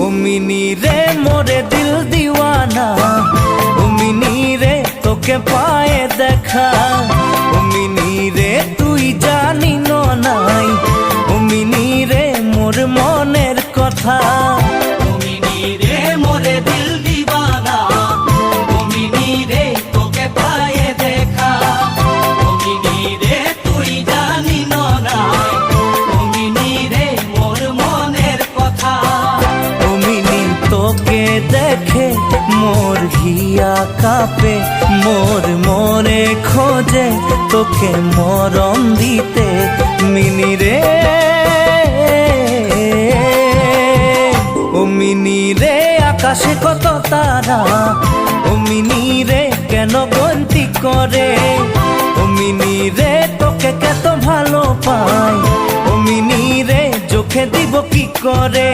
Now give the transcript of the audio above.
ও mini রে মোরে দিল দিওয়ানা, ও মিনি রে তোকে পায়ে দেখা, ও মিনি রে তুই জানি নাই, ও মিনি রে মোর মনের কথা। ও মিনি রে মোরে দিল দিওয়ানা, ও মিনি রে তোকে পায়ে দেখা, ও মিনি রে তুই জানি না, ও মিনি রে মোর মনের কথা। ও মিনি তোকে দেখে মোর হিয়া কাঁপে, মোর মনে খোঁজে তোকে মরম দিতে মিনি রে। ও মিনি রে আকাশে কত তারা, ও মিনি রে কেন গন্তি করে, ও মিনি রে তোকে কত ভালো পাই, ও মিনি রে চোখে দিব কি করে।